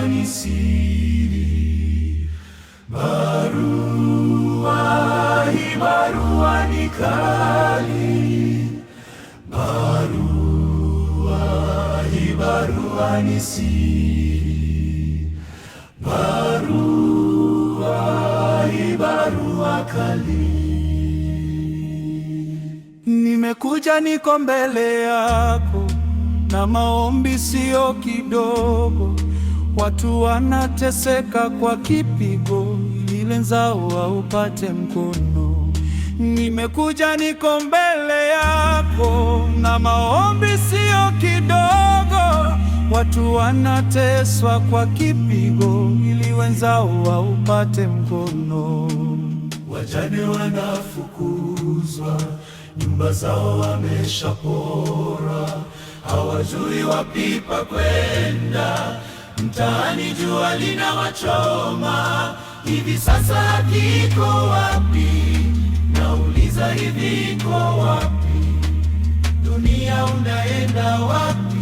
barua ni siri, barua hii barua ni kali, barua hii barua ni siri, barua hii barua kali. Nimekuja niko mbele yako na maombi sio kidogo. Watu wanateseka kwa kipigo, ili nzao waupate mkono. Nimekuja niko mbele yako na maombi sio kidogo. Watu wanateswa kwa kipigo, ili wenzao waupate mkono. Wajane wanafukuzwa, nyumba zao wameshapora, hawajui wapi pa kwenda. Mtaani jua linawachoma, hivi sasa haki iko wapi? Nauliza, hivi iko wapi? Dunia unaenda wapi?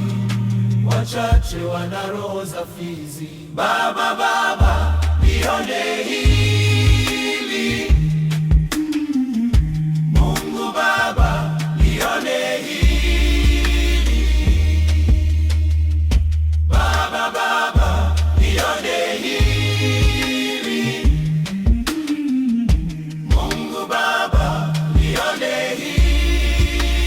Wachache wana roho za fizi. Baba, Baba, nione hili. Mungu Baba, nione hili. Baba, Baba, nione hili. Mungu Baba, nione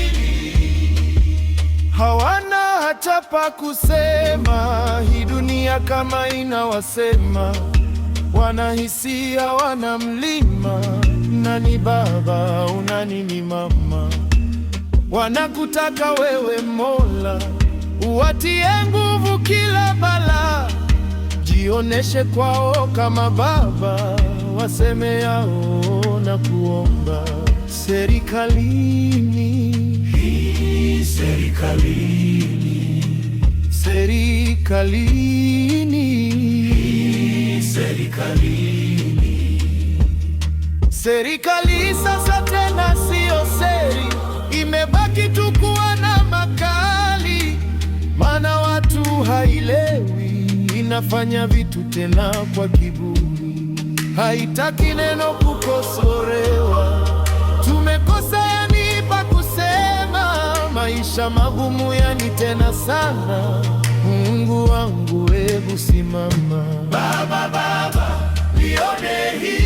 hili. Hawana hata pa kusema, hii dunia kama inawasema. Wanahisia wana mlima, nani baba unani ni mama. Wanakutaka wewe Mola, uwatie nguvu kila bala. Jioneshe kwao kama baba, waseme yao na kuomba. Serikalini, serikalini, serikalini, serikalini. Serikali sasa tena sio seri, imebaki tu kuwa na makali. Maana watu hailewi, inafanya vitu tena kwa kiburi. Haitaki neno kukosolewa, tumekosa yani pa kusema. Maisha magumu yani tena sana. Mungu wangu hebu simama. Baba, Baba, nione hili.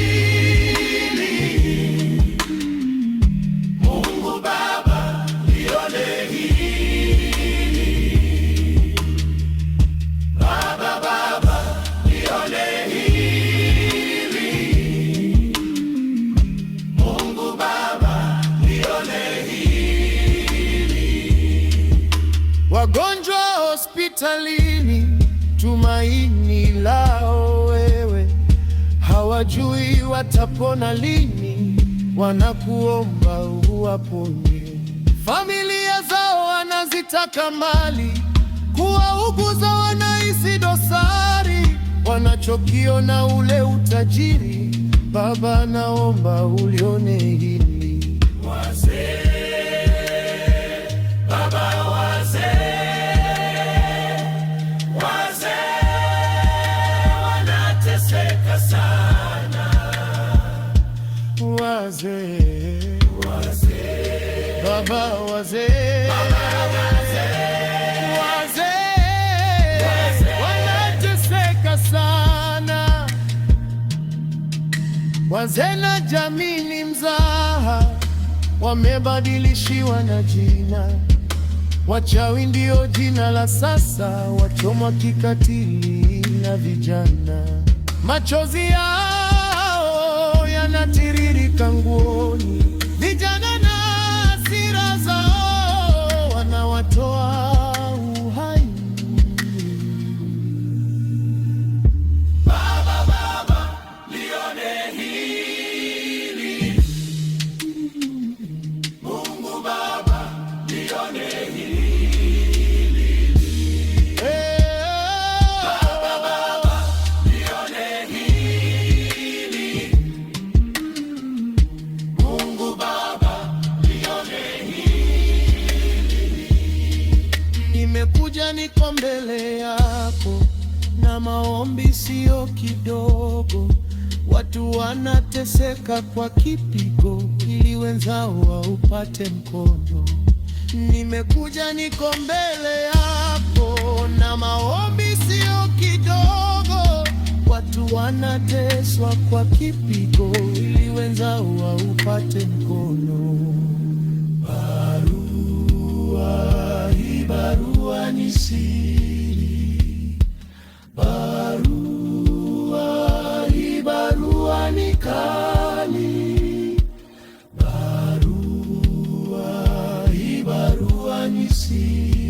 Mungu Baba, nione hili. Baba, Baba, nione hili. Mungu Baba, nione hili. Wagonjwa hospitalini, tumaini lao wewe. Hawajui watapona lini, wanakuomba uwaponye. Familia zao wanazitaka mali, kuwauguza wanahisi dosari. Wanachokiona ule utajiri, Baba naomba ulione hili. Wazee, Baba, wazee wazee, wazee, Baba, wazee, wazee wanateseka sana. Wazee na jamii ni mzaha, wamebadilishiwa na jina. Wachawi ndio jina la sasa, wachomwa kikatili na vijana. Machozi yao yanatiririka nguoni, vijana na hasira zao wanawatoa uhai. Baba, Baba, nione hili. Mungu Baba, nione hili. Baba, Baba, nione hili. Mungu Baba, nione hili. Nimekuja niko mbele yako na maombi siyo kidogo. Watu wanateseka kwa kipigo, ili wenzao waupate mkono. Nimekuja, niko mbele yako, na maombi siyo kidogo. Watu wanateswa kwa kipigo, ili wenzao waupate mkono. Barua hii, barua ni siri. Barua hii, barua ni kali. Barua hii, barua ni siri.